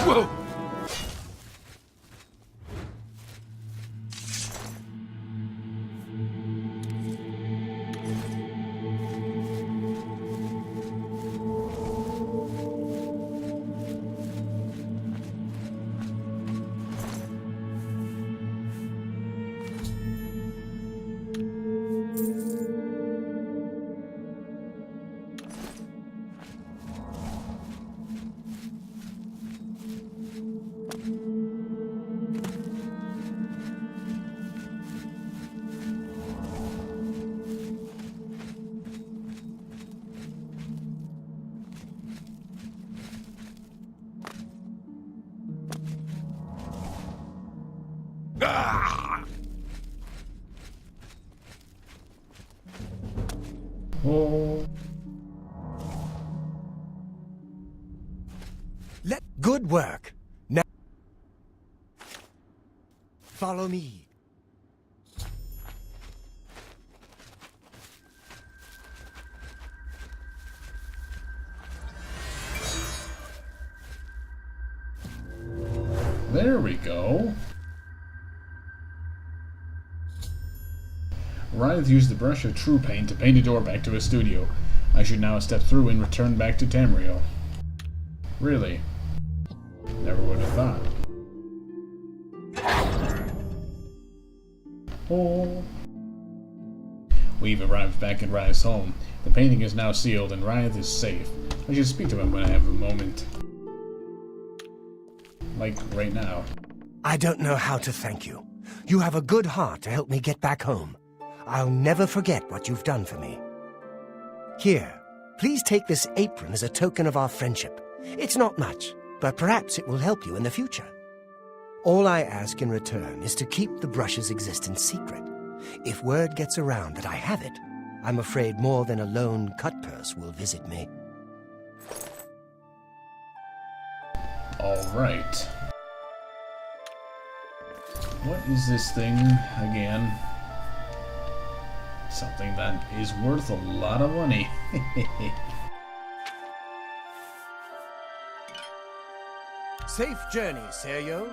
Whoa! Oh. Good work. Now, follow me. There we go. Ryth used the brush of true paint to paint a door back to his studio. I should now step through and return back to Tamriel. Really? Never would have thought. Oh. We've arrived back at Ryth's home. The painting is now sealed and Ryth is safe. I should speak to him when I have a moment. Like, right now. I don't know how to thank you. You have a good heart to help me get back home. I'll never forget what you've done for me. Here, please take this apron as a token of our friendship. It's not much, but perhaps it will help you in the future. All I ask in return is to keep the brush's existence secret. If word gets around that I have it, I'm afraid more than a lone cut purse will visit me. Alright. What is this thing again? Something that is worth a lot of money. Safe journey, Seryo.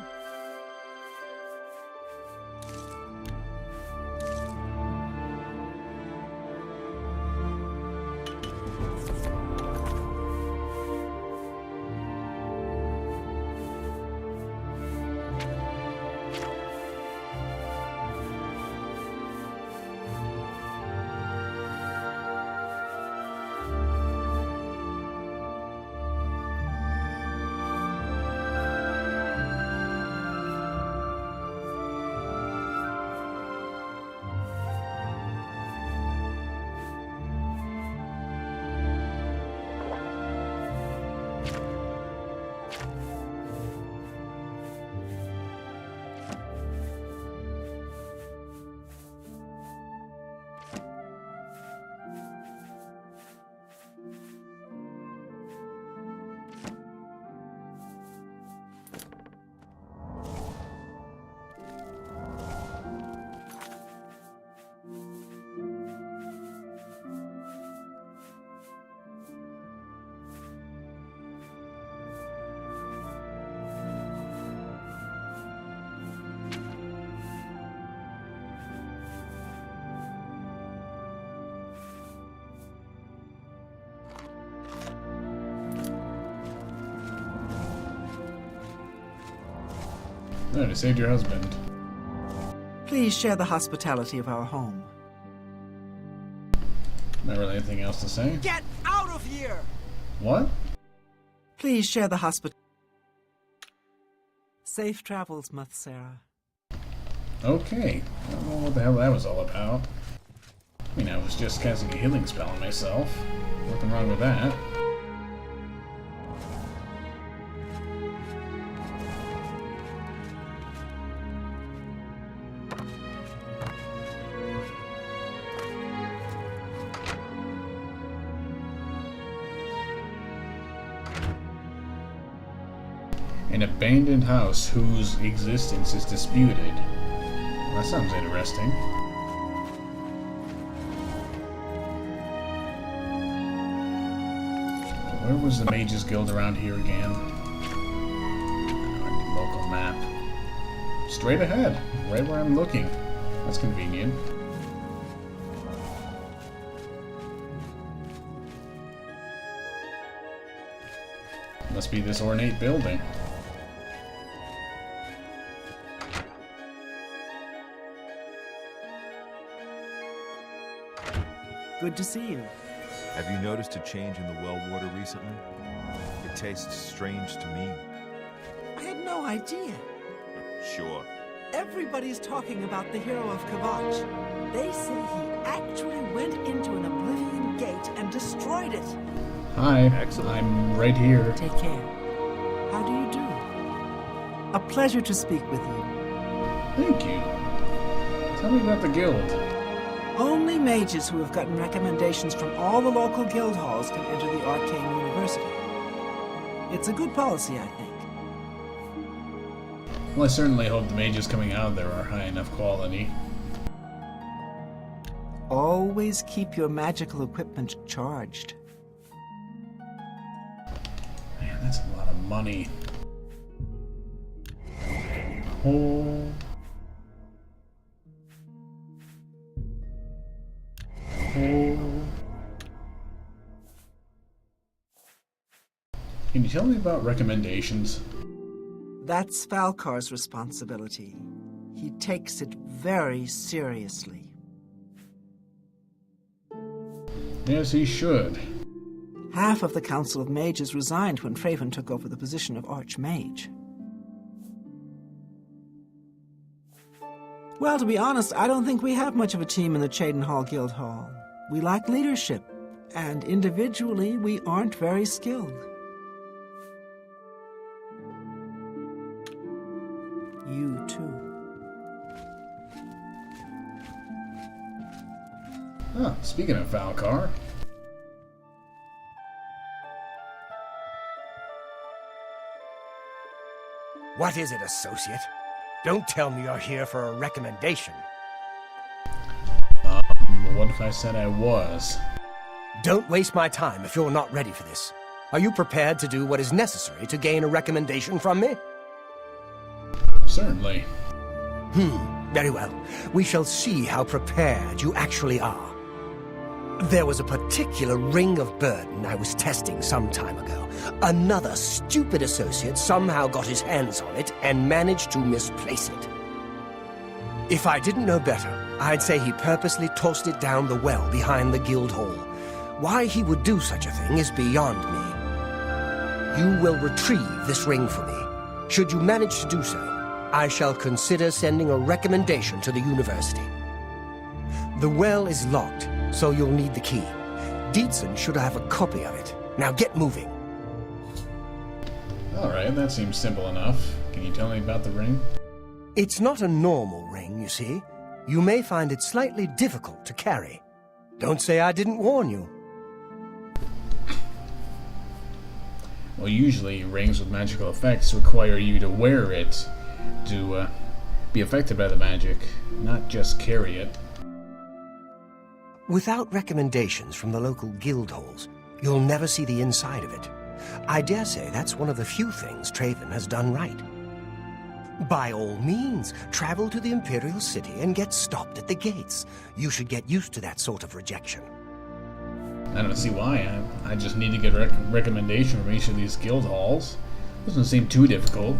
No, to save your husband. Please share the hospitality of our home. Not really anything else to say? Get out of here! What? Please share the hospitality. Safe travels, Muthsera. Okay. I don't know what the hell that was all about. I mean, I was just casting a healing spell on myself. Nothing wrong with that. An abandoned house whose existence is disputed. Well, that sounds interesting. Where was the Mages Guild around here again? Local map. Straight ahead, right where I'm looking. That's convenient. Must be this ornate building. Good to see you. Have you noticed a change in the well water recently? It tastes strange to me. I had no idea. Sure. Everybody's talking about the hero of Kavach. They say he actually went into an Oblivion gate and destroyed it. Hi, Excellent. I'm right here. Take care. How do you do? A pleasure to speak with you. Thank you. Tell me about the guild. Only mages who have gotten recommendations from all the local guild halls can enter the Arcane University. It's a good policy, I think. Well, I certainly hope the mages coming out of there are high enough quality. Always keep your magical equipment charged. Man, that's a lot of money. Oh. Can you tell me about recommendations? That's Falcar's responsibility. He takes it very seriously. Yes, he should. Half of the Council of Mages resigned when Fraven took over the position of Archmage. Well, to be honest, I don't think we have much of a team in the Cheydinhal Guild Hall. We lack leadership, and individually we aren't very skilled. You too. Ah, speaking of Falcar. What is it, associate? Don't tell me you're here for a recommendation. What if I said I was? Don't waste my time if you're not ready for this. Are you prepared to do what is necessary to gain a recommendation from me? Certainly. Very well. We shall see how prepared you actually are. There was a particular ring of burden I was testing some time ago. Another stupid associate somehow got his hands on it and managed to misplace it. If I didn't know better, I'd say he purposely tossed it down the well behind the guild hall. Why he would do such a thing is beyond me. You will retrieve this ring for me. Should you manage to do so, I shall consider sending a recommendation to the university. The well is locked, so you'll need the key. Dietzen should have a copy of it. Now get moving. Alright, that seems simple enough. Can you tell me about the ring? It's not a normal ring, you see. You may find it slightly difficult to carry. Don't say I didn't warn you. Well, usually rings with magical effects require you to wear it to be affected by the magic, not just carry it. Without recommendations from the local guild halls, you'll never see the inside of it. I dare say that's one of the few things Traven has done right. By all means, travel to the Imperial City and get stopped at the gates. You should get used to that sort of rejection. I don't see why. I just need to get a recommendation from each of these guild halls. Doesn't seem too difficult.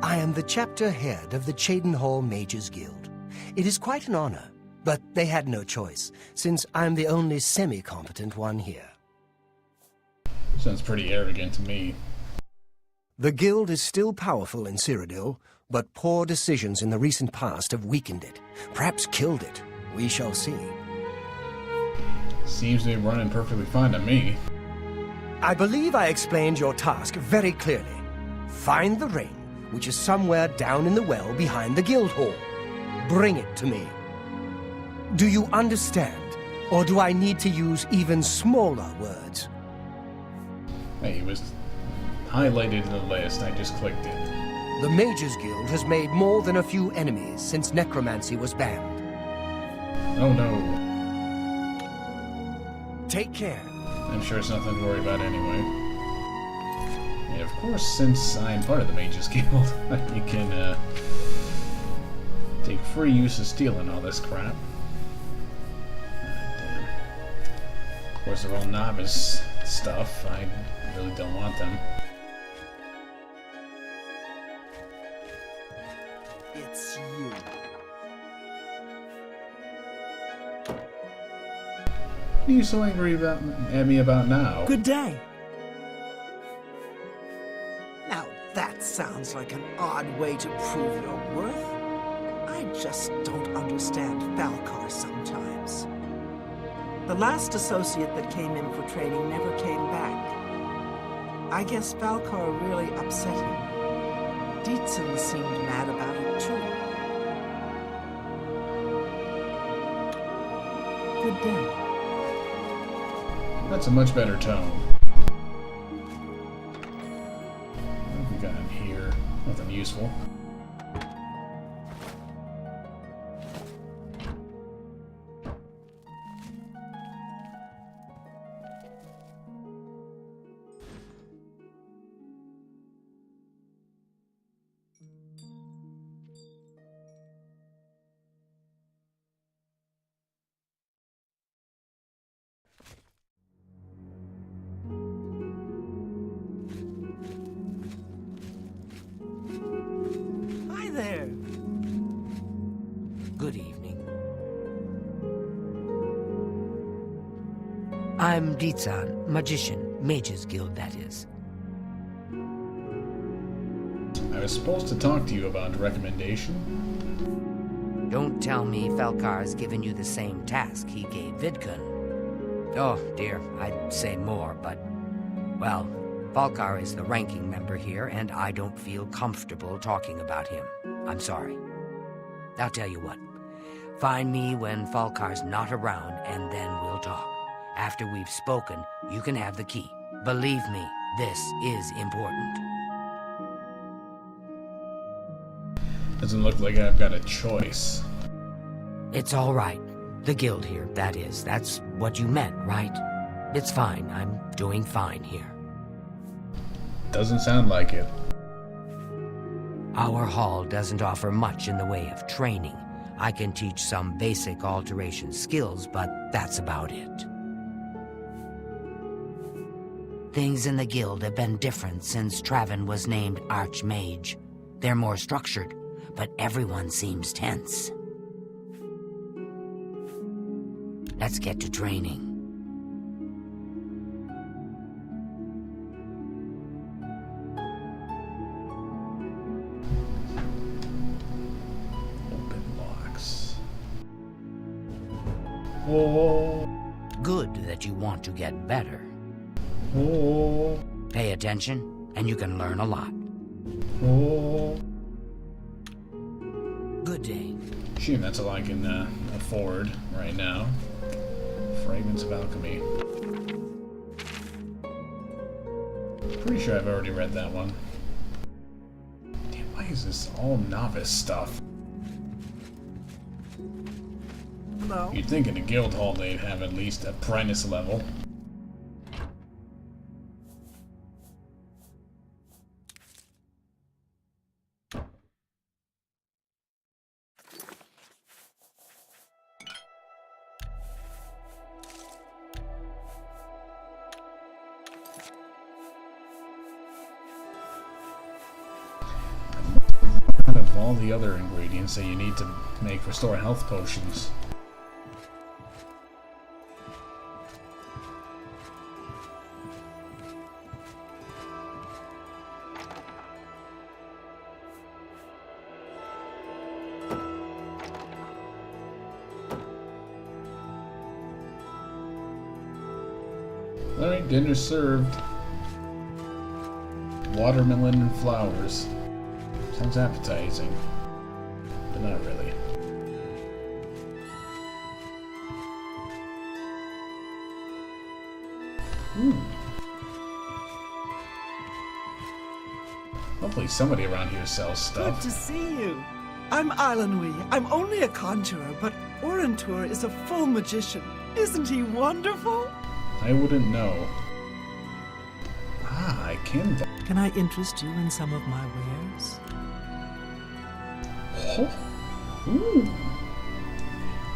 I am the chapter head of the Cheydinhal Mages Guild. It is quite an honor, but they had no choice, since I'm the only semi-competent one here. Sounds pretty arrogant to me. The guild is still powerful in Cyrodiil, but poor decisions in the recent past have weakened it, perhaps killed it. We shall see. Seems to be running perfectly fine to me. I believe I explained your task very clearly. Find the ring, which is somewhere down in the well behind the guild hall. Bring it to me. Do you understand, or do I need to use even smaller words? Hey, it was highlighted in the list. I just clicked it. The Mages Guild has made more than a few enemies since necromancy was banned. Oh no. Take care. I'm sure it's nothing to worry about anyway. of course, since I'm part of the Mages Guild, you can take free use of stealing all this crap. Damn. Of course, they're all novice stuff. I really don't want them. It's you. What are you so angry at me about now? Good day. Now that sounds like an odd way to prove your worth. I just don't understand Falcar sometimes. The last associate that came in for training never came back. I guess Falcar really upset him. Dietzen seemed mad about it too. Good day. That's a much better tone. What have we got in here? Nothing useful. Hi there. Good evening. I'm Dietzen, magician, Mages Guild, that is. I was supposed to talk to you about a recommendation. Don't tell me Falcar's given you the same task he gave Vidkun. Oh, dear, I'd say more, but... well, Falcar is the ranking member here, and I don't feel comfortable talking about him. I'm sorry. I'll tell you what. Find me when Falcar's not around, and then we'll talk. After we've spoken, you can have the key. Believe me, this is important. Doesn't look like I've got a choice. It's all right. The guild here, that is. That's what you meant, right? It's fine. I'm doing fine here. Doesn't sound like it. Our hall doesn't offer much in the way of training. I can teach some basic alteration skills, but that's about it. Things in the guild have been different since Traven was named Archmage. They're more structured, but everyone seems tense. Let's get to training. Open locks. Oh. Good that you want to get better. Oh. Pay attention, and you can learn a lot. Oh. Good day. Shoot, that's all I can afford right now. Fragments of Alchemy. Pretty sure I've already read that one. Damn, why is this all novice stuff? No. You'd think in a guild hall they'd have at least apprentice level. Out of all the other ingredients that you need to make restore health potions. Alright, dinner served. Watermelon and flowers. Sounds appetizing, but not really. Hopefully somebody around here sells Good stuff. to see you. I'm Islanui. I'm only a conjurer, but Orentur is a full magician. Isn't he wonderful? I wouldn't know. Ah, I Kimbo. Can I interest you in some of my wares? Oh. Ooh.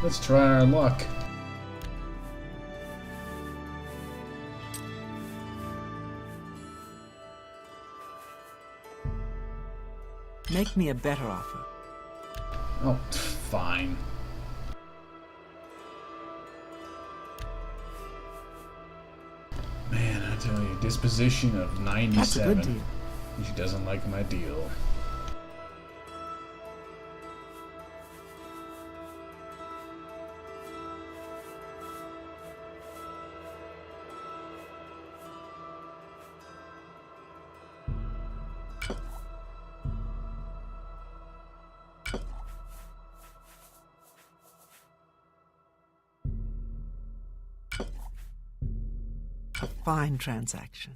Let's try our luck. Make me a better offer. Oh, fine. Man, I tell you, disposition of 97. That's a good deal. She doesn't like my deal. A fine transaction.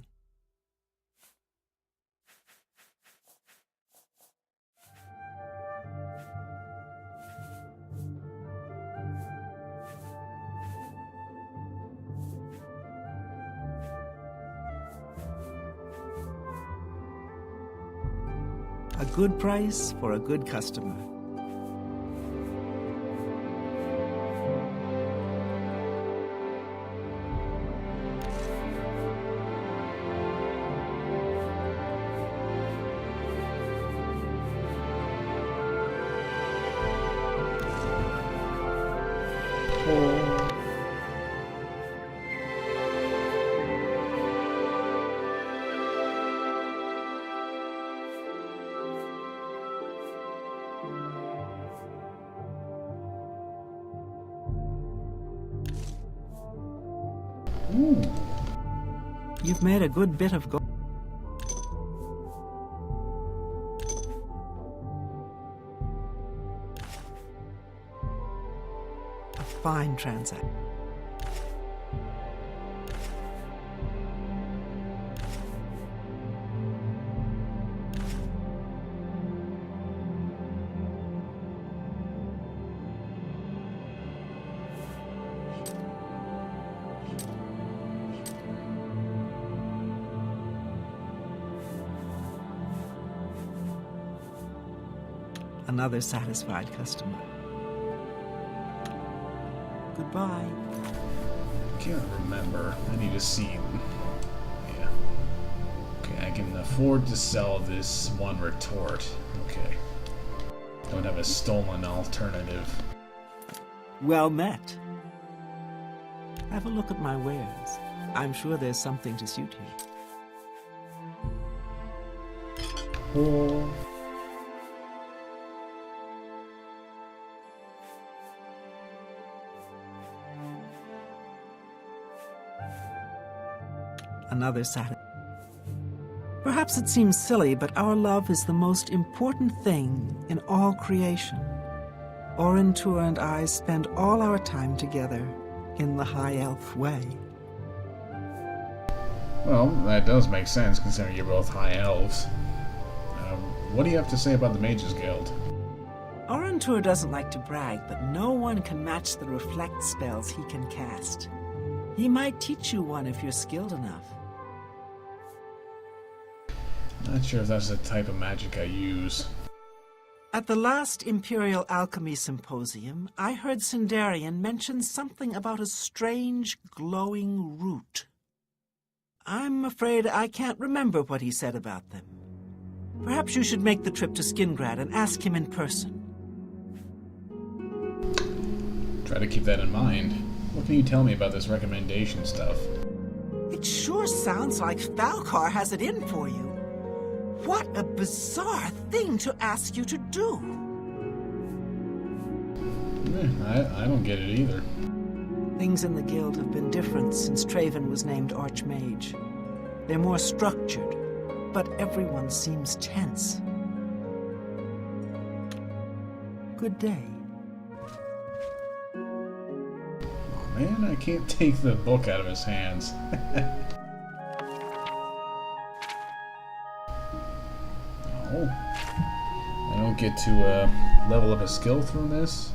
A good price for a good customer. Ooh. You've made a good bit of gold. A fine transaction. Another satisfied customer. Goodbye. Can't remember. I need to see. Yeah. Okay, I can afford to sell this one retort. Okay. Don't have a stolen alternative. Well met. Have a look at my wares. I'm sure there's something to suit you. Oh. Another Saturday. Perhaps it seems silly, but our love is the most important thing in all creation. Orentur and I spend all our time together in the High Elf way. Well, that does make sense considering you're both high elves. What do you have to say about the Mages Guild? Orentur doesn't like to brag, but no one can match the reflect spells he can cast. He might teach you one if you're skilled enough. Not sure if that's the type of magic I use. At the last Imperial Alchemy Symposium, I heard Sindarian mention something about a strange, glowing root. I'm afraid I can't remember what he said about them. Perhaps you should make the trip to Skingrad and ask him in person. Try to keep that in mind. What can you tell me about this recommendation stuff? It sure sounds like Falcar has it in for you. What a bizarre thing to ask you to do. I don't get it either. Things in the guild have been different since Traven was named Archmage. They're more structured, but everyone seems tense. Good day. Oh man, I can't take the book out of his hands. I don't get to level up a skill through this?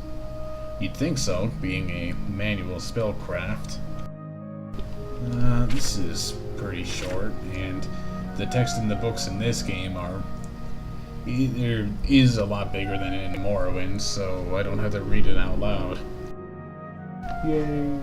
You'd think so, being a manual spellcraft. This is pretty short, and the text in the books in this game are there is a lot bigger than in Morrowind, so I don't have to read it out loud. Yay!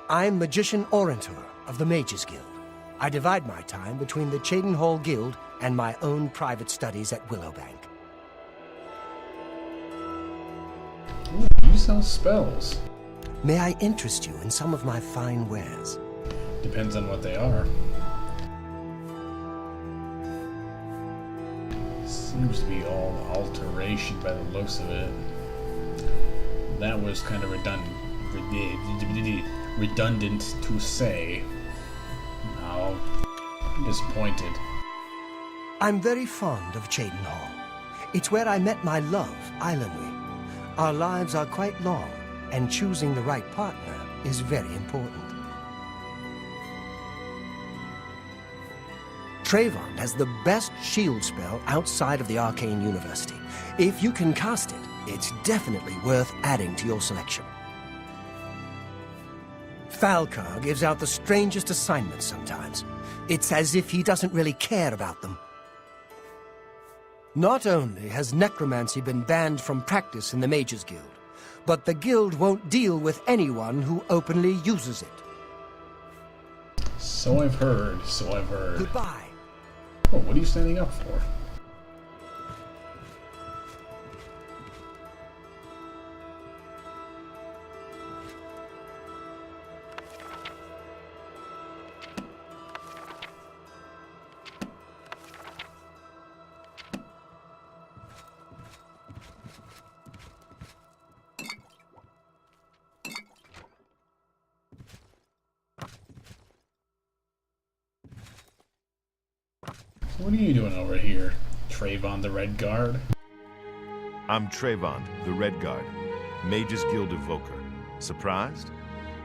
I'm Magician Orantor of the Mages Guild. I divide my time between the Cheydinhal Guild and my own private studies at Willowbank. Ooh, you sell spells. May I interest you in some of my fine wares? Depends on what they are. Seems to be all alteration by the looks of it. That was kind of redundant to say. Now, I'm disappointed. I'm very fond of Cheydinhal. It's where I met my love, Eilonwy. Our lives are quite long, and choosing the right partner is very important. Trayvon has the best shield spell outside of the Arcane University. If you can cast it, it's definitely worth adding to your selection. Falcar gives out the strangest assignments sometimes. It's as if he doesn't really care about them. Not only has necromancy been banned from practice in the Mages Guild, but the guild won't deal with anyone who openly uses it. So I've heard. Goodbye. Oh, what are you standing up for? What are you doing over here, Trayvon the Red Guard? I'm Trayvon, the Red Guard, Mages Guild Evoker. Surprised?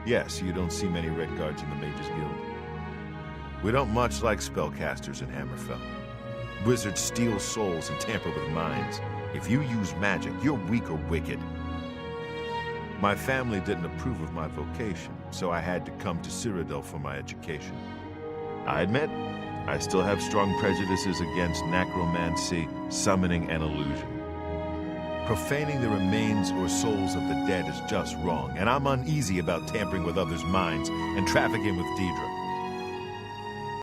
Yes, you don't see many Red Guards in the Mages Guild. We don't much like spellcasters in Hammerfell. Wizards steal souls and tamper with minds. If you use magic, you're weak or wicked. My family didn't approve of my vocation, so I had to come to Cyrodiil for my education. I admit, I still have strong prejudices against necromancy, summoning, and illusion. Profaning the remains or souls of the dead is just wrong, and I'm uneasy about tampering with others' minds and trafficking with Daedra.